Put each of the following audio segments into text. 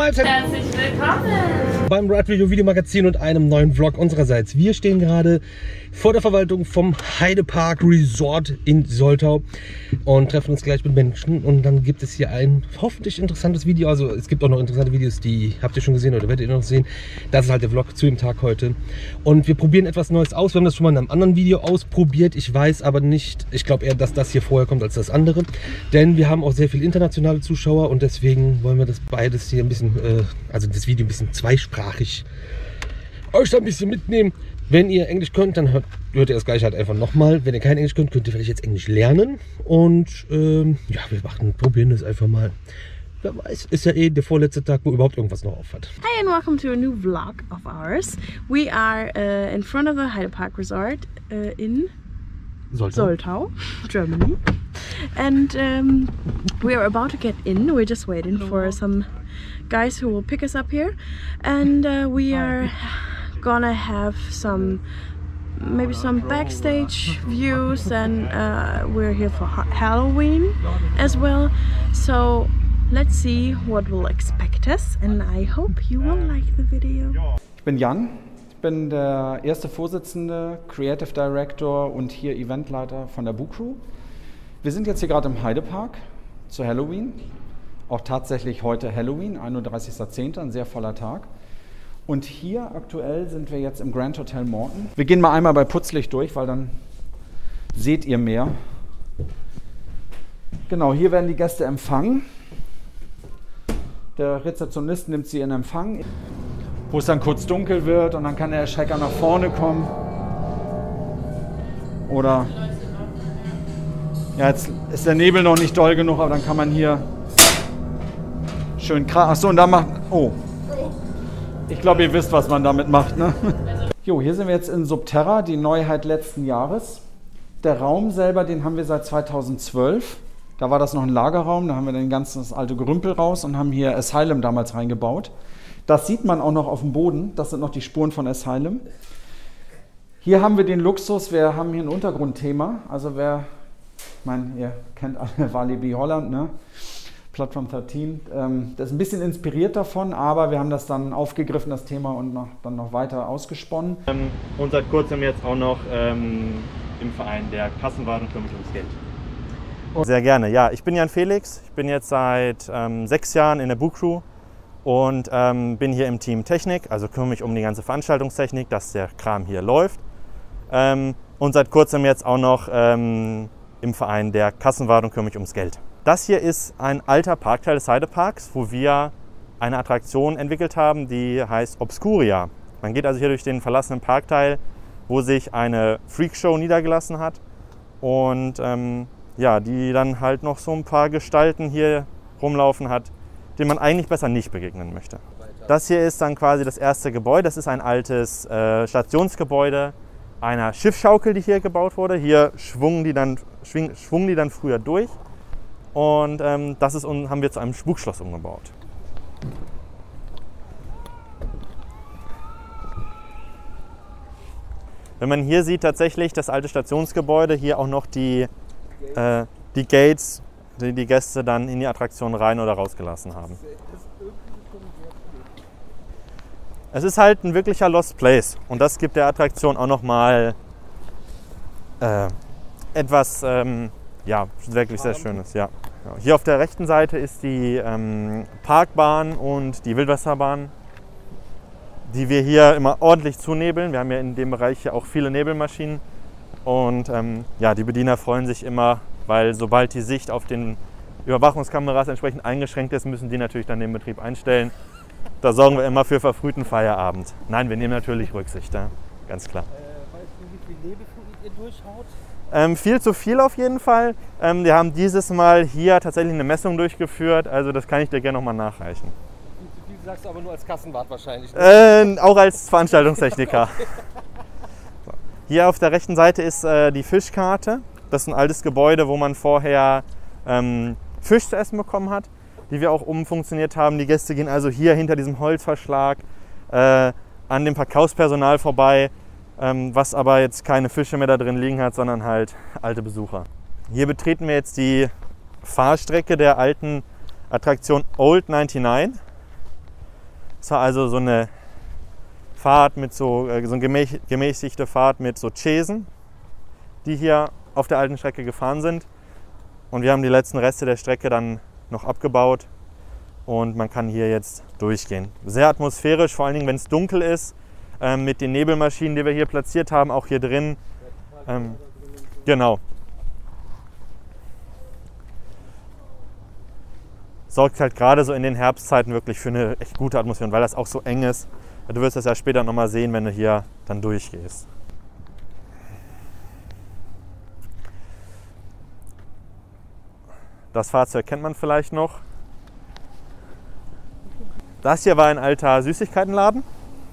Mahlzeit! Herzlich willkommen! Beim Ride Review Videomagazin und einem neuen Vlog unsererseits. Wir stehen gerade vor der Verwaltung vom Heidepark Resort in Soltau und treffen uns gleich mit Menschen. Und dann gibt es hier ein hoffentlich interessantes Video. Also es gibt auch noch interessante Videos, die habt ihr schon gesehen oder werdet ihr noch sehen. Das ist halt der Vlog zu dem Tag heute. Und wir probieren etwas Neues aus. Wir haben das schon mal in einem anderen Video ausprobiert. Ich weiß aber nicht, ich glaube eher, dass das hier vorher kommt als das andere. Denn wir haben auch sehr viele internationale Zuschauer und deswegen wollen wir das beides hier ein bisschen, also das Video ein bisschen zweisprachig euch da ein bisschen mitnehmen. Wenn ihr Englisch könnt, dann hört ihr das gleich halt einfach nochmal. Wenn ihr kein Englisch könnt, könnt ihr vielleicht jetzt Englisch lernen. Und ja, wir probieren das einfach mal. Wer weiß, ist ja eh der vorletzte Tag, wo überhaupt irgendwas noch auf hat. Hi and welcome to a new vlog of ours. We are in front of the Heidepark Resort in Soltau, Germany. And we are about to get in. We're just waiting for some guys who will pick us up here. And we are gonna have maybe some backstage views, and we're here for Halloween as well. So let's see what will expect us, and I hope you will like the video. Ich bin Jan, ich bin der erste Vorsitzende, Creative Director und hier Eventleiter von der Boo Crew. Wir sind jetzt hier gerade im Heidepark zu Halloween, auch tatsächlich heute Halloween, 31.10., ein sehr voller Tag. Und hier aktuell sind wir jetzt im Grand Hotel Morton. Wir gehen mal einmal bei Putzlicht durch, weil dann seht ihr mehr. Genau, hier werden die Gäste empfangen. Der Rezeptionist nimmt sie in Empfang, wo es dann kurz dunkel wird und dann kann der Erschrecker nach vorne kommen. Oder, ja, jetzt ist der Nebel noch nicht doll genug, aber dann kann man hier schön krachen. Achso, und da macht, oh. Ich glaube, ihr wisst, was man damit macht, ne? Jo, hier sind wir jetzt in Subterra, die Neuheit letzten Jahres. Der Raum selber, den haben wir seit 2012. Da war das noch ein Lagerraum, da haben wir dann das alte Gerümpel raus und haben hier Asylum damals reingebaut. Das sieht man auch noch auf dem Boden, das sind noch die Spuren von Asylum. Hier haben wir den Luxus, wir haben hier ein Untergrundthema. Also ich meine, ihr kennt alle Walibi Holland, ne? Platform 13. Das ist ein bisschen inspiriert davon, aber wir haben das dann aufgegriffen, das Thema, und dann noch weiter ausgesponnen. Und seit kurzem jetzt auch noch im Verein der Kassenwart und kümmere mich ums Geld. Sehr gerne. Ja, ich bin Jan Felix. Ich bin jetzt seit 6 Jahren in der Boo Crew und bin hier im Team Technik, also kümmere mich um die ganze Veranstaltungstechnik, dass der Kram hier läuft. Und seit kurzem jetzt auch noch im Verein der Kassenwart und kümmere mich ums Geld. Das hier ist ein alter Parkteil des Heideparks, wo wir eine Attraktion entwickelt haben, die heißt Obscuria. Man geht also hier durch den verlassenen Parkteil, wo sich eine Freakshow niedergelassen hat und ja, die dann halt noch so ein paar Gestalten hier rumlaufen hat, denen man eigentlich besser nicht begegnen möchte. Das hier ist dann quasi das erste Gebäude. Das ist ein altes Stationsgebäude einer Schiffsschaukel, die hier gebaut wurde. Hier schwungen die dann früher durch. Und haben wir zu einem Spukschloss umgebaut. Wenn man hier sieht, tatsächlich das alte Stationsgebäude, hier auch noch die Gates, die die Gäste dann in die Attraktion rein oder rausgelassen haben. Es ist halt ein wirklicher Lost Place und das gibt der Attraktion auch nochmal etwas ja, wirklich sehr Schönes. Ja. Hier auf der rechten Seite ist die Parkbahn und die Wildwasserbahn, die wir hier immer ordentlich zunebeln. Wir haben ja in dem Bereich hier auch viele Nebelmaschinen. Und ja, die Bediener freuen sich immer, weil sobald die Sicht auf den Überwachungskameras entsprechend eingeschränkt ist, müssen die natürlich dann den Betrieb einstellen. Da sorgen wir immer für verfrühten Feierabend. Nein, wir nehmen natürlich Rücksicht, ja? Ganz klar. Weißt du, wie viel Nebelflug ihr durchhaut? Viel zu viel auf jeden Fall. Wir haben dieses Mal hier tatsächlich eine Messung durchgeführt, also das kann ich dir gerne nochmal nachreichen. Viel zu viel sagst du aber nur als Kassenwart wahrscheinlich. Ne? Auch als Veranstaltungstechniker. So. Hier auf der rechten Seite ist die Fischkarte. Das ist ein altes Gebäude, wo man vorher Fisch zu essen bekommen hat, die wir auch umfunktioniert haben. Die Gäste gehen also hier hinter diesem Holzverschlag an dem Verkaufspersonal vorbei, was aber jetzt keine Fische mehr da drin liegen hat, sondern halt alte Besucher. Hier betreten wir jetzt die Fahrstrecke der alten Attraktion Old 99. Es war also so eine Fahrt mit so eine gemäßigte Fahrt mit so Chaisen, die hier auf der alten Strecke gefahren sind. Und wir haben die letzten Reste der Strecke dann noch abgebaut und man kann hier jetzt durchgehen. Sehr atmosphärisch, vor allen Dingen, wenn es dunkel ist, mit den Nebelmaschinen, die wir hier platziert haben, auch hier drin. Genau. Sorgt halt gerade so in den Herbstzeiten wirklich für eine echt gute Atmosphäre, weil das auch so eng ist. Du wirst das ja später nochmal sehen, wenn du hier dann durchgehst. Das Fahrzeug kennt man vielleicht noch. Das hier war ein alter Süßigkeitenladen,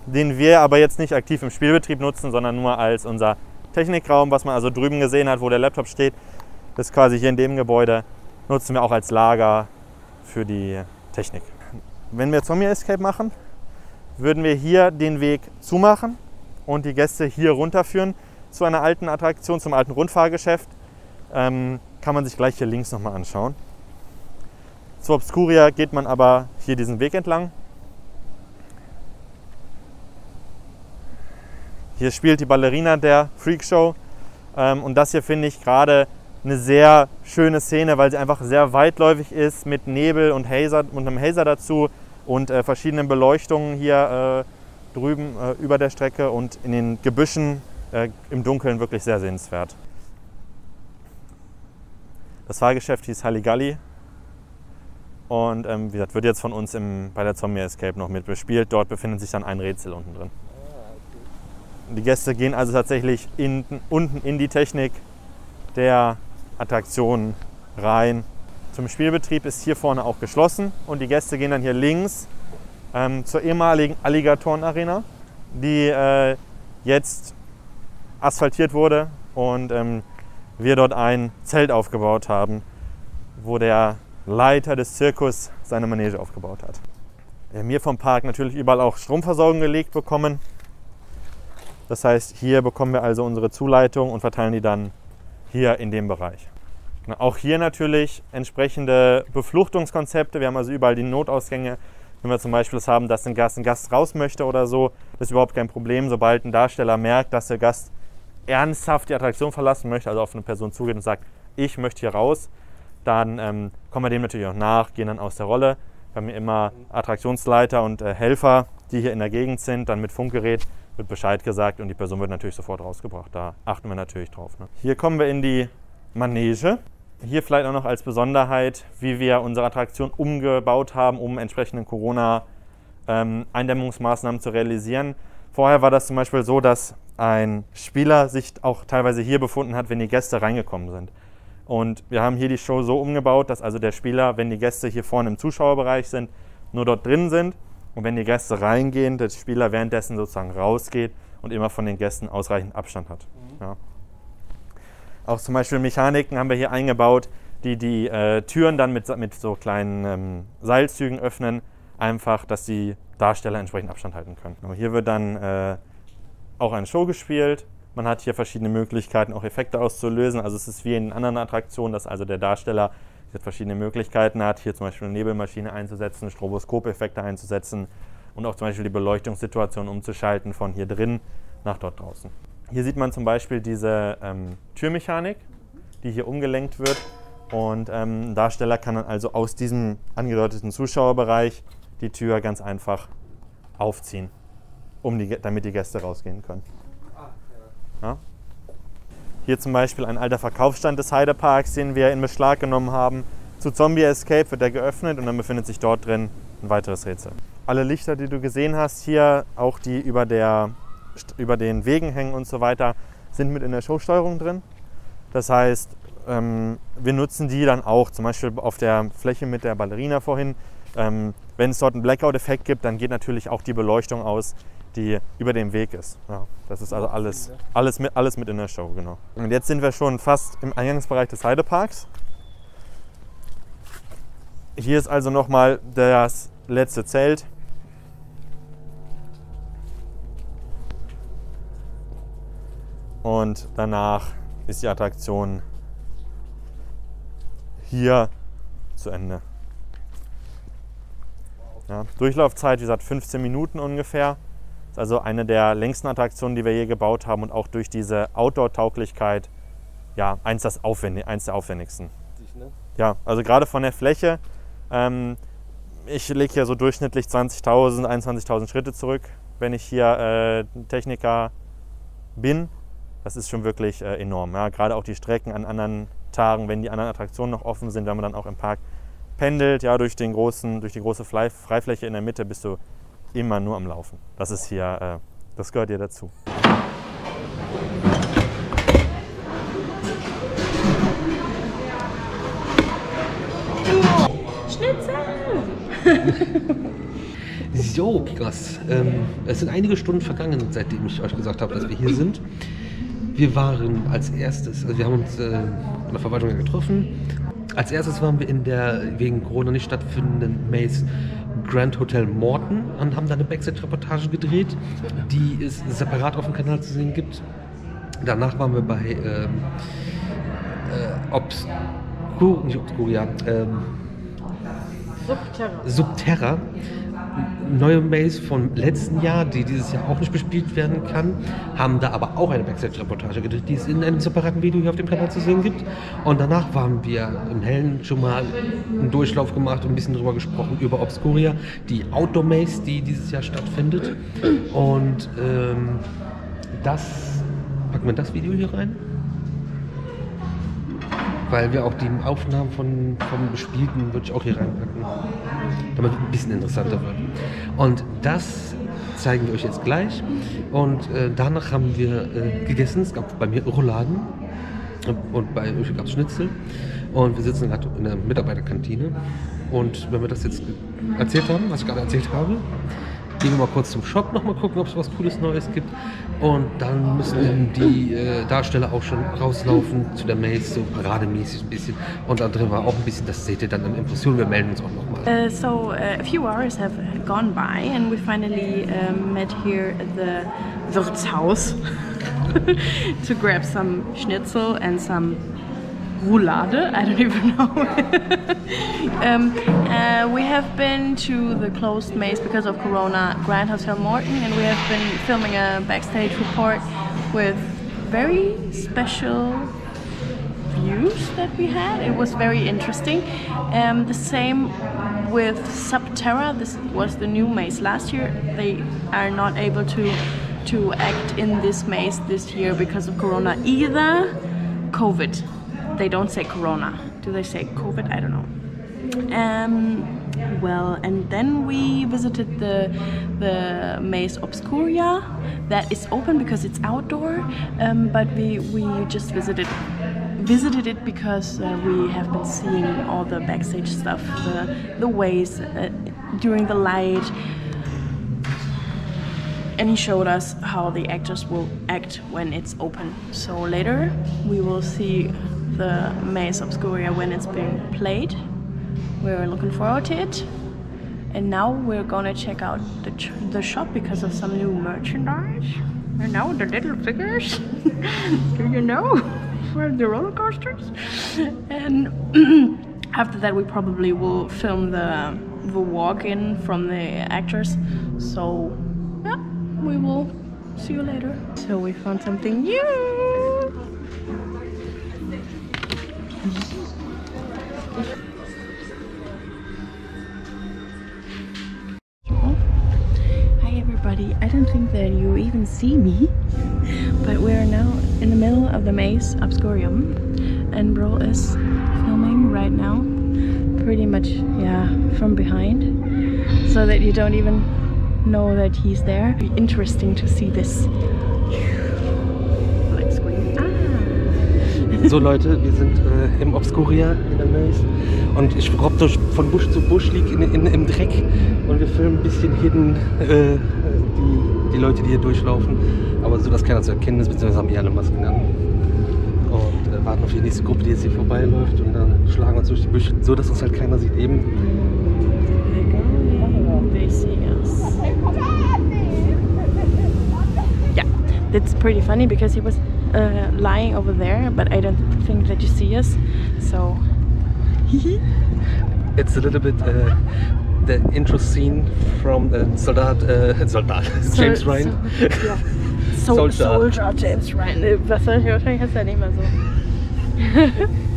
den wir aber jetzt nicht aktiv im Spielbetrieb nutzen, sondern nur als unser Technikraum, was man also drüben gesehen hat, wo der Laptop steht. Das ist quasi hier in dem Gebäude, nutzen wir auch als Lager für die Technik. Wenn wir Zombie Escape machen, würden wir hier den Weg zumachen und die Gäste hier runterführen zu einer alten Attraktion, zum alten Rundfahrgeschäft. Kann man sich gleich hier links nochmal anschauen. Zu Obscuria geht man aber hier diesen Weg entlang. Hier spielt die Ballerina der Freakshow und das hier finde ich gerade eine sehr schöne Szene, weil sie einfach sehr weitläufig ist mit Nebel und Hazer und einem Hazer dazu und verschiedenen Beleuchtungen hier drüben über der Strecke und in den Gebüschen im Dunkeln wirklich sehr sehenswert. Das Fahrgeschäft hieß Halligalli und wie gesagt, wird jetzt von uns bei der Zombie Escape noch mit bespielt. Dort befindet sich dann ein Rätsel unten drin. Die Gäste gehen also tatsächlich unten in die Technik der Attraktion rein. Zum Spielbetrieb ist hier vorne auch geschlossen und die Gäste gehen dann hier links zur ehemaligen Alligatoren-Arena, die jetzt asphaltiert wurde und wir dort ein Zelt aufgebaut haben, wo der Leiter des Zirkus seine Manege aufgebaut hat. Wir haben hier vom Park natürlich überall auch Stromversorgung gelegt bekommen. Das heißt, hier bekommen wir also unsere Zuleitung und verteilen die dann hier in dem Bereich. Auch hier natürlich entsprechende Befluchtungskonzepte. Wir haben also überall die Notausgänge. Wenn wir zum Beispiel das haben, dass ein Gast raus möchte oder so, das ist überhaupt kein Problem. Sobald ein Darsteller merkt, dass der Gast ernsthaft die Attraktion verlassen möchte, also auf eine Person zugeht und sagt, ich möchte hier raus, dann kommen wir dem natürlich auch nach, gehen dann aus der Rolle. Wir haben hier immer Attraktionsleiter und Helfer, die hier in der Gegend sind, dann mit Funkgerät wird Bescheid gesagt und die Person wird natürlich sofort rausgebracht. Da achten wir natürlich drauf. Ne? Hier kommen wir in die Manege. Hier vielleicht auch noch als Besonderheit, wie wir unsere Attraktion umgebaut haben, um entsprechende Corona-Eindämmungsmaßnahmen zu realisieren. Vorher war das zum Beispiel so, dass ein Spieler sich auch teilweise hier befunden hat, wenn die Gäste reingekommen sind. Und wir haben hier die Show so umgebaut, dass also der Spieler, wenn die Gäste hier vorne im Zuschauerbereich sind, nur dort drin sind. Und wenn die Gäste reingehen, der Spieler währenddessen sozusagen rausgeht und immer von den Gästen ausreichend Abstand hat. Ja. Auch zum Beispiel Mechaniken haben wir hier eingebaut, die Türen dann mit so kleinen Seilzügen öffnen, einfach, dass die Darsteller entsprechend Abstand halten können. Aber hier wird dann auch eine Show gespielt. Man hat hier verschiedene Möglichkeiten, auch Effekte auszulösen. Also es ist wie in anderen Attraktionen, dass also der Darsteller verschiedene Möglichkeiten hat, hier zum Beispiel eine Nebelmaschine einzusetzen, Stroboskopeffekte einzusetzen und auch zum Beispiel die Beleuchtungssituation umzuschalten von hier drin nach dort draußen. Hier sieht man zum Beispiel diese Türmechanik, die hier umgelenkt wird und ein Darsteller kann dann also aus diesem angedeuteten Zuschauerbereich die Tür ganz einfach aufziehen, damit die Gäste rausgehen können. Ja? Hier zum Beispiel ein alter Verkaufsstand des Heideparks, den wir in Beschlag genommen haben. Zu Zombie Escape wird der geöffnet und dann befindet sich dort drin ein weiteres Rätsel. Alle Lichter, die du gesehen hast hier, auch die über den Wegen hängen und so weiter, sind mit in der Showsteuerung drin. Das heißt, wir nutzen die dann auch, zum Beispiel auf der Fläche mit der Ballerina vorhin. Wenn es dort einen Blackout-Effekt gibt, dann geht natürlich auch die Beleuchtung aus, die über dem Weg ist. Ja, das ist also alles mit in der Show, genau. Und jetzt sind wir schon fast im Eingangsbereich des Heideparks. Hier ist also nochmal das letzte Zelt. Und danach ist die Attraktion hier zu Ende. Ja, Durchlaufzeit, wie gesagt, 15 Minuten ungefähr. Ist also eine der längsten Attraktionen, die wir je gebaut haben und auch durch diese Outdoor-Tauglichkeit, ja, eins der aufwendigsten. Ja, also gerade von der Fläche, ich lege hier so durchschnittlich 20.000, 21.000 Schritte zurück, wenn ich hier Techniker bin. Das ist schon wirklich enorm. Ja, gerade auch die Strecken an anderen Tagen, wenn die anderen Attraktionen noch offen sind, wenn man dann auch im Park pendelt, ja, durch die große Freifläche in der Mitte bist du immer nur am Laufen. Das ist hier, das gehört hier dazu. So, Kickers, es sind einige Stunden vergangen, seitdem ich euch gesagt habe, dass wir hier sind. Wir waren als erstes, also wir haben uns in der Verwaltung getroffen. Als erstes waren wir in der wegen Corona nicht stattfindenden Maze Grand Hotel Morton und haben da eine Backstage-Reportage gedreht, die es separat auf dem Kanal zu sehen gibt. Danach waren wir bei Subterra. Neue Maze vom letzten Jahr, die dieses Jahr auch nicht bespielt werden kann, haben da aber auch eine Backstage-Reportage gedreht, die es in einem separaten Video hier auf dem Kanal zu sehen gibt. Und danach waren wir im Hellen schon mal einen Durchlauf gemacht und ein bisschen drüber gesprochen über Obscuria, die Outdoor-Maze, die dieses Jahr stattfindet. Und packen wir das Video hier rein? Weil wir auch die Aufnahmen vom Bespielten würde ich auch hier reinpacken, damit es ein bisschen interessanter wird. Und das zeigen wir euch jetzt gleich. Und danach haben wir gegessen. Es gab bei mir Rouladen und bei euch gab es Schnitzel. Und wir sitzen gerade in der Mitarbeiterkantine. Und wenn wir das jetzt erzählt haben, was ich gerade erzählt habe, gehen wir mal kurz zum Shop noch mal gucken, ob es was Cooles Neues gibt. Und dann müssen die Darsteller auch schon rauslaufen zu der Maze, so parademäßig ein bisschen. Und da drin war auch ein bisschen, das seht ihr dann an Impressionen. Wir melden uns auch noch mal. So a few hours have gone by and we finally met here at the Wirtshaus to grab some Schnitzel and some Roulade, I don't even know. We have been to the closed maze because of Corona, Grand Hotel Morton, and we have been filming a backstage report with very special views that we had. It was very interesting. The same with Subterra. This was the new maze last year. They are not able to act in this maze this year because of Corona either. COVID. They don't say Corona. Do they say COVID? I don't know. Well, and then we visited the Maze Obscuria. That is open because it's outdoor, but we just visited it because we have been seeing all the backstage stuff, the ways during the light. And he showed us how the actors will act when it's open. So later we will see the Maze Obscuria when it's being played. We're looking forward to it. And now we're gonna check out the shop because of some new merchandise. And now the little figures. Do you know? For the roller coasters. And after that we probably will film the walk-in from the actors. So yeah, we will see you later. So we found something new. Hi everybody, I don't think that you even see me, but we're now in the middle of the Maze Obscurium and Bro is filming right now, pretty much, yeah, from behind, so that you don't even know that he's there. It'd be interesting to see this. So Leute, wir sind im Obscuria in der Maze und ich robbe von Busch zu Busch, liege im Dreck und wir filmen ein bisschen hidden die Leute, die hier durchlaufen, aber so, dass keiner zu erkennen ist, beziehungsweise haben alle Masken an und warten auf die nächste Gruppe, die jetzt hier vorbeiläuft und dann schlagen wir uns durch die Büsche, so dass uns halt keiner sieht eben. Yeah, that's pretty funny because he was lying over there, but I don't think that you see us, so It's a little bit the intro scene from Soldat James Ryan. Soldier James Ryan. Wahrscheinlich heißt er nicht mehr so.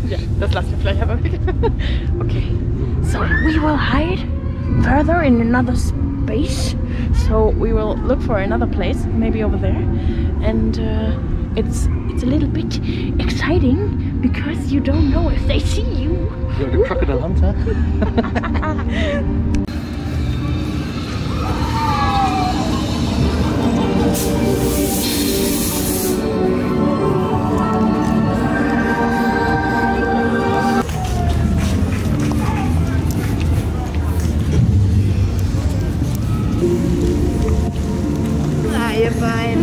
Ja, das lassen wir vielleicht aber weg. Okay. So we will hide further in another space. So we will look for another place, maybe over there. And it's a little bit exciting because you don't know if they see you. You're the crocodile hunter. Ihr Bein.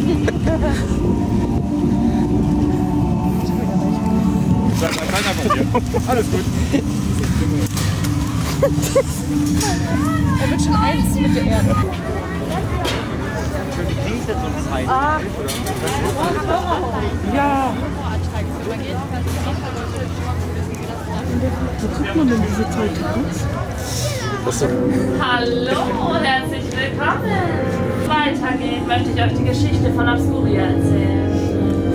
Alles gut. Er wird schon eins mit der Erde. Ja. Wo guckt man denn diese Toltons? Hallo und herzlich willkommen! Weiter geht's, möchte ich euch die Geschichte von Obscuria erzählen.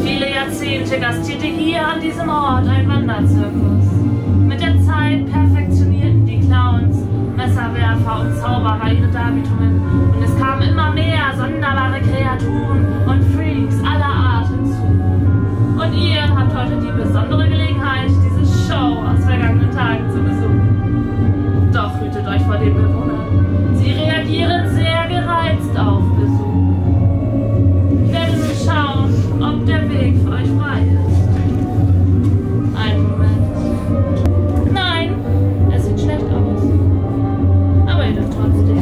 Viele Jahrzehnte gastierte hier an diesem Ort ein Wanderzirkus. Mit der Zeit perfektionierten die Clowns, Messerwerfer und Zauberer ihre Darbietungen und es kamen immer mehr sonderbare Kreaturen und Freaks aller Art hinzu. Und ihr habt heute die besondere Gelegenheit, diese Show aus vergangenen Tagen zu besuchen. Doch hütet euch vor den Bewohnern. Sie reagieren sehr gereizt auf Besuch. Ich werde nun schauen, ob der Weg für euch frei ist. Einen Moment. Nein, es sieht schlecht aus. Aber ihr dürft trotzdem.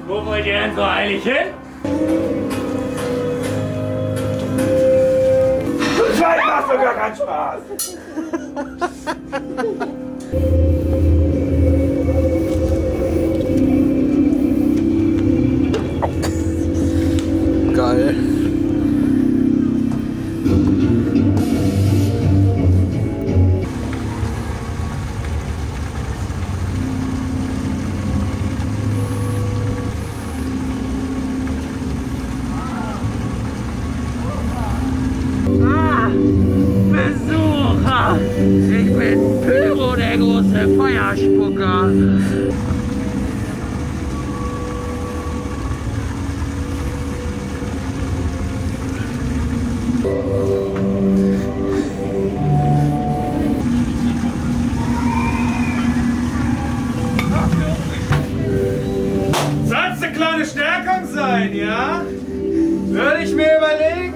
Wo wollt ihr denn so eilig hin? Nein, macht doch gar keinen Spaß! Geil. Besucher! Ich bin Pyro, der große Feuerspucker. Soll's eine kleine Stärkung sein, ja? Würde ich mir überlegen.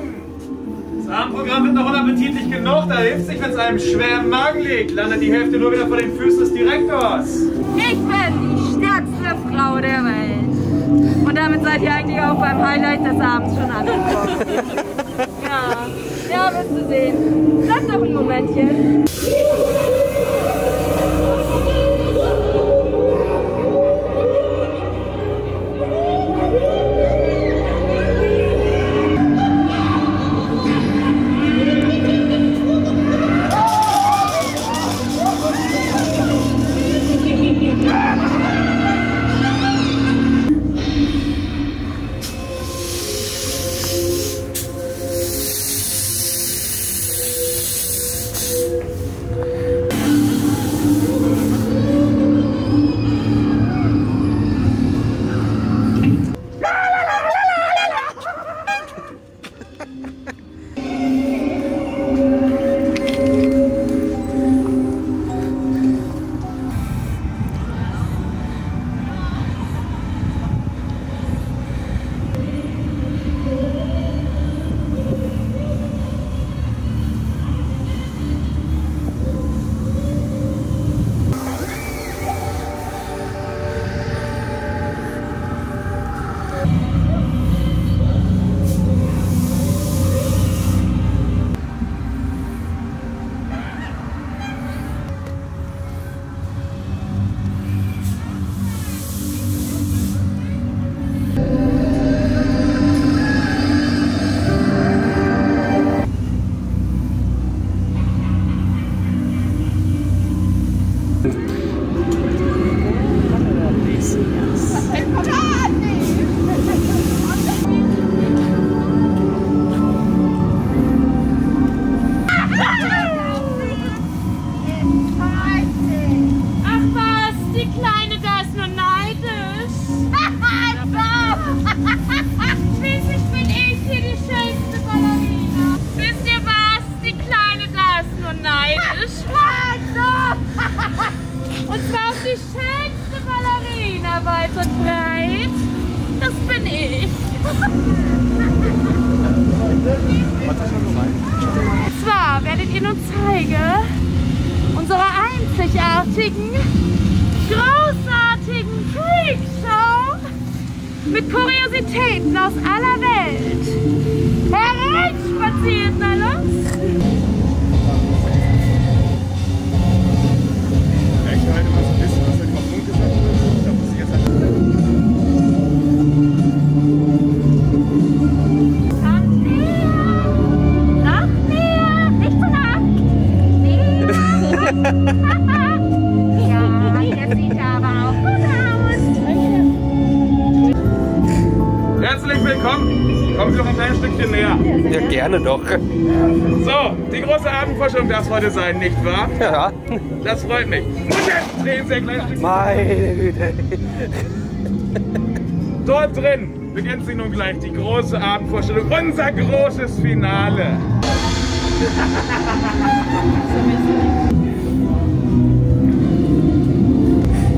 Das Abendprogramm wird noch unappetitlich genug, da hilft sich, wenn es einem schwer im Magen liegt. Landet die Hälfte nur wieder vor den Füßen des Direktors. Ich bin die stärkste Frau der Welt. Und damit seid ihr eigentlich auch beim Highlight des Abends schon angekommen. Ja, wirst du sehen. Bleib noch ein Momentchen. nicht. Und zwar werdet ihr nun zeigen unsere einzigartigen, großartigen Freakshow mit Kuriositäten aus aller Welt. Hereinspaziert, na los! Ich halte mal so ein bisschen, was über Funk gesagt wird. Da muss ich jetzt halt. Kommt näher! Noch näher! Nicht so nah! Ja, der sieht aber auch gut aus. Herzlich willkommen. Kommen Sie doch ein kleines Stückchen näher. Ja, gerne doch. So, die große Abendforschung darf es heute sein, nicht wahr? Ja. Das freut mich. Und jetzt drehen Sie ein kleines Stückchen. Meine Güte. Dort drin beginnt sie nun gleich die große Abendvorstellung, unser großes Finale.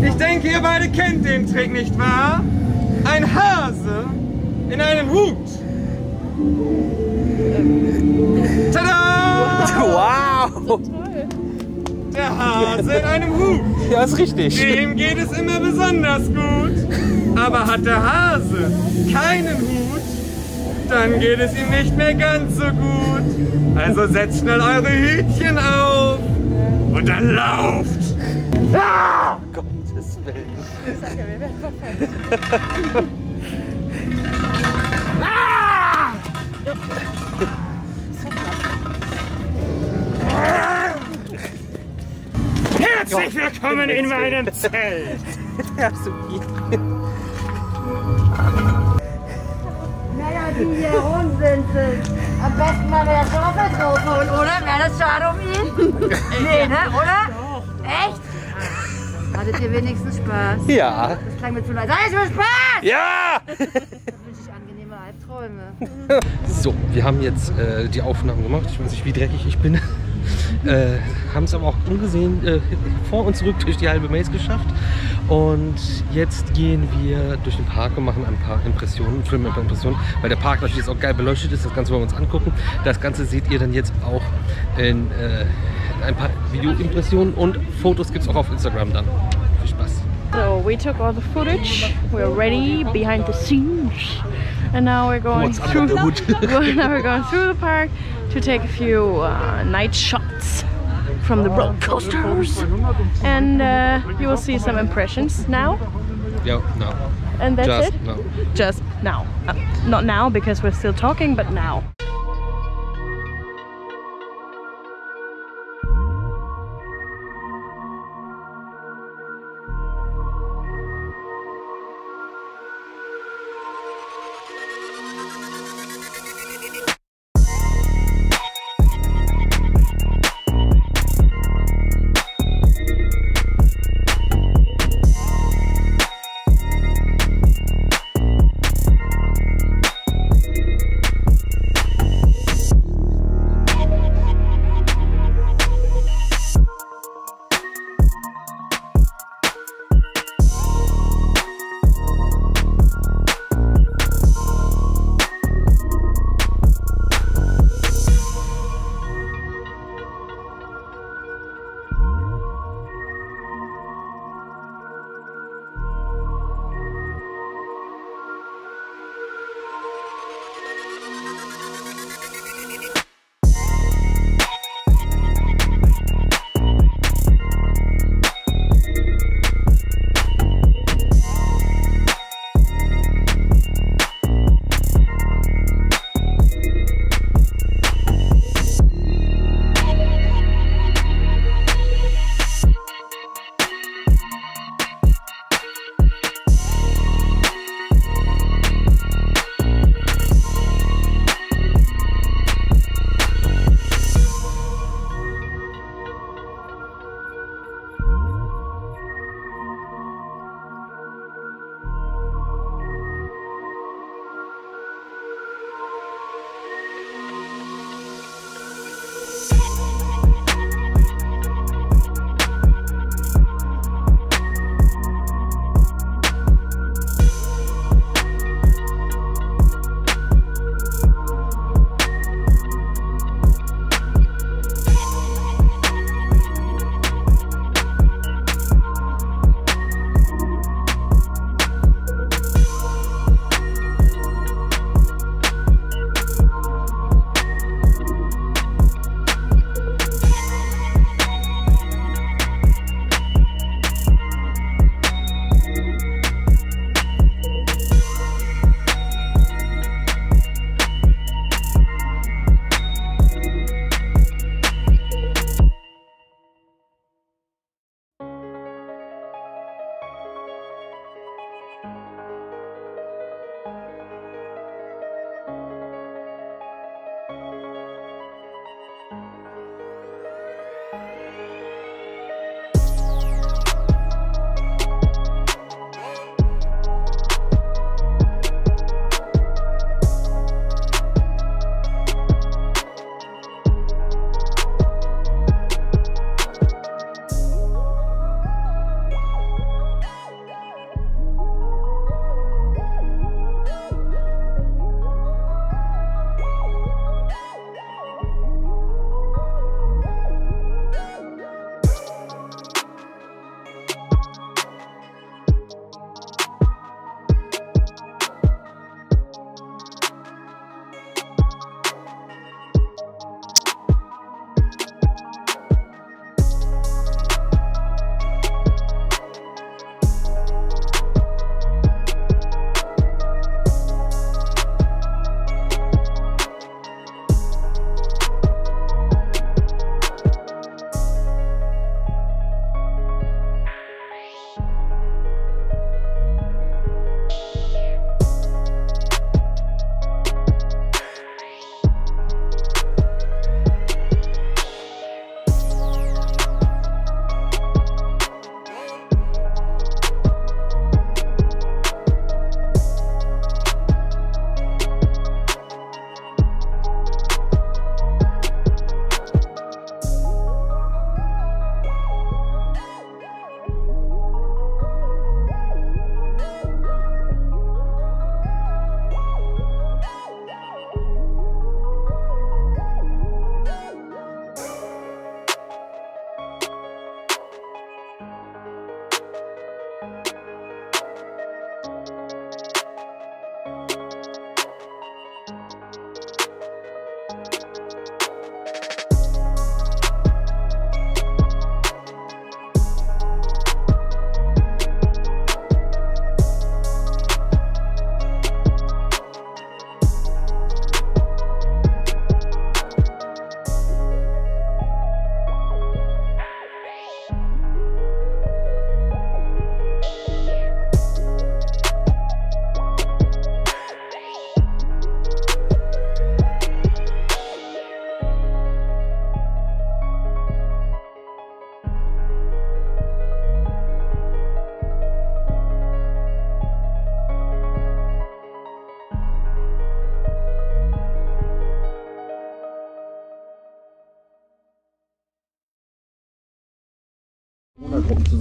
Ich denke, ihr beide kennt den Trick, nicht wahr? Ein Hase in einem Hut. Tada! Wow. Der Hase in einem Hut. Ja, ist richtig. Dem geht es immer besonders gut. Aber hat der Hase keinen Hut, dann geht es ihm nicht mehr ganz so gut. Also setzt schnell eure Hütchen auf und dann lauft. Ah! Gottes Willen. Ich sag ja, wir werden verfolgt. Herzlich willkommen in meinem Zelt. Ja, super. Naja, die hier rum sind, am besten mal wieder Torfeld rausholen, oder? Wäre das schade um ihn? Nee, ne? Oder? Echt? Hattet ihr wenigstens Spaß? Ja. Das klang mir zu leid. Sag ich mir Spaß! Ja! Da wünsche ich angenehme Albträume. So, wir haben jetzt die Aufnahmen gemacht. Ich weiß nicht, wie dreckig ich bin. Haben es aber auch ungesehen vor und zurück durch die halbe Maze geschafft. Und jetzt gehen wir durch den Park und machen ein paar Impressionen, filmen ein paar Impressionen, weil der Park natürlich jetzt auch geil beleuchtet ist. Das Ganze wollen wir uns angucken. Das Ganze seht ihr dann jetzt auch in ein paar Video-Impressionen und Fotos gibt es auch auf Instagram dann. Viel Spaß. So we took all the footage. We're ready behind the scenes, and now we're going through. Now we're going through the park to take a few night shots from the roller coasters, and you will see some impressions now. Ja, no. And that's Just it. no. Just now. Not now because we're still talking, but now.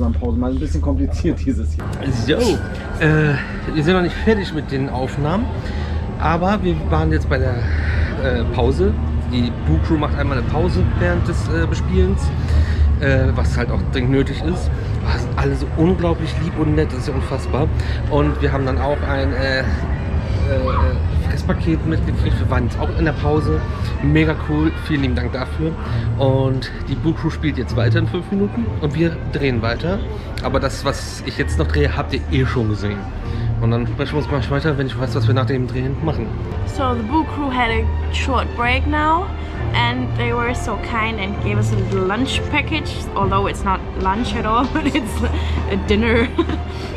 anderen Pausen. Mal ein bisschen kompliziert dieses Jahr. So, wir sind noch nicht fertig mit den Aufnahmen, aber wir waren jetzt bei der Pause. Die Boo Crew macht einmal eine Pause während des Bespielens, was halt auch dringend nötig ist. Das sind alle so unglaublich lieb und nett, das ist ja unfassbar. Und wir haben dann auch ein Fresspaket mitgekriegt. Wir waren jetzt auch in der Pause. Mega cool, vielen lieben Dank dafür. Und die Boo Crew spielt jetzt weiter in 5 Minuten und wir drehen weiter. Aber das, was ich jetzt noch drehe, habt ihr eh schon gesehen. Und dann sprechen wir uns mal weiter, wenn ich weiß, was wir nach dem Drehen machen. So the Boo Crew had a short break now, and they were so kind and gave us a little lunch package, although it's not lunch at all, but it's a dinner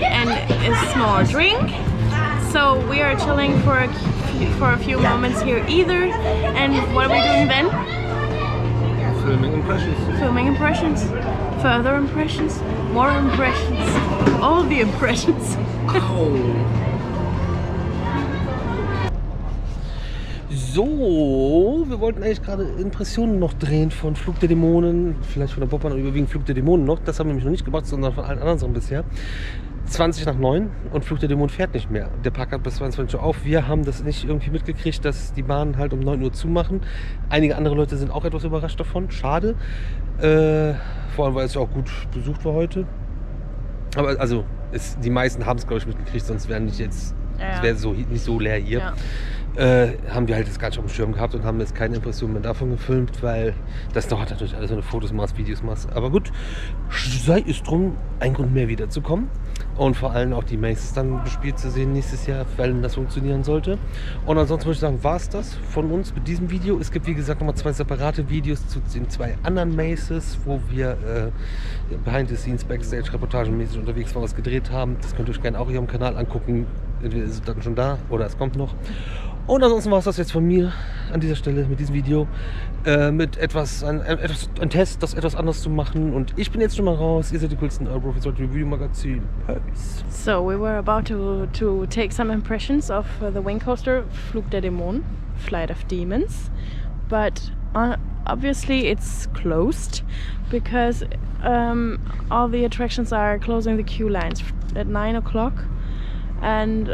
and a small drink. So we are chilling for a few moments here either. And what are we doing then? Filming impressions. Filming impressions. Further impressions. More impressions. All the impressions. So, wir wollten eigentlich gerade Impressionen noch drehen von Flug der Dämonen, vielleicht von der Bobbahn, überwiegend Flug der Dämonen noch. Das haben wir nämlich noch nicht gemacht, sondern von allen anderen Sachen bisher. 20 nach 9 und Flug der Dämonen fährt nicht mehr. Der Park hat bis 22 Uhr auf. Wir haben das nicht irgendwie mitgekriegt, dass die Bahnen halt um 9 Uhr zumachen. Einige andere Leute sind auch etwas überrascht davon. Schade. Vor allem, weil es ja auch gut besucht war heute. Aber also, die meisten haben es, glaube ich, mitgekriegt, sonst wären nicht jetzt, es wäre so, nicht so leer hier. Ja. Haben wir halt das gar nicht auf dem Schirm gehabt und haben jetzt keine Impressionen mehr davon gefilmt, weil das dauert natürlich alles, wenn du Fotos machst, Videos machst. Aber gut, sei es drum, ein Grund mehr wiederzukommen und vor allem auch die Maces dann bespielt zu sehen nächstes Jahr, wenn das funktionieren sollte. Und ansonsten würde ich sagen, war es das von uns mit diesem Video. Es gibt wie gesagt nochmal 2 separate Videos zu den 2 anderen Maces, wo wir Behind the Scenes, Backstage, reportagenmäßig unterwegs waren, was gedreht haben. Das könnt ihr euch gerne auch hier am Kanal angucken. Entweder ist es dann schon da oder es kommt noch. Und ansonsten war es das jetzt von mir an dieser Stelle mit diesem Video. Mit ein Test, das etwas anders zu machen. Und ich bin jetzt schon mal raus. Ihr seid die coolsten Euro Resort Review Magazin. Peace. So we were about to take some impressions of the wing coaster Flug der Dämonen, Flight of Demons. But obviously it's closed because all the attractions are closing the queue lines at 9 o'clock. And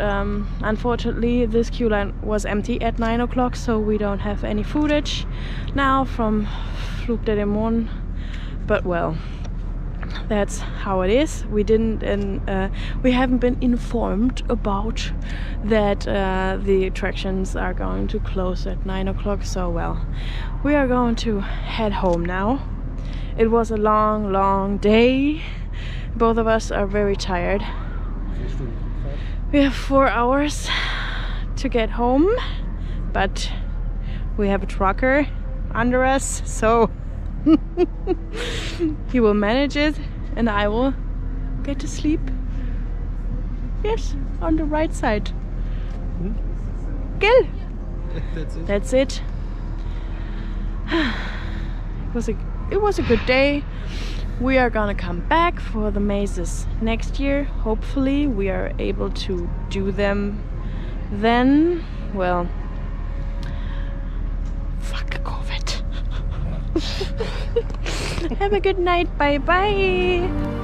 unfortunately this queue line was empty at 9 o'clock, so we don't have any footage now from Flug der Dämonen. But well, that's how it is. We haven't been informed about that the attractions are going to close at 9 o'clock, so well, we are going to head home now. It was a long day. Both of us are very tired. We have 4 hours to get home, but we have a trucker under us, so he will manage it and I will get to sleep. Yes, on the right side. Gell? That's it. It was a good day. We are gonna come back for the mazes next year. Hopefully we are able to do them then. Well, fuck COVID. Have a good night. Bye bye.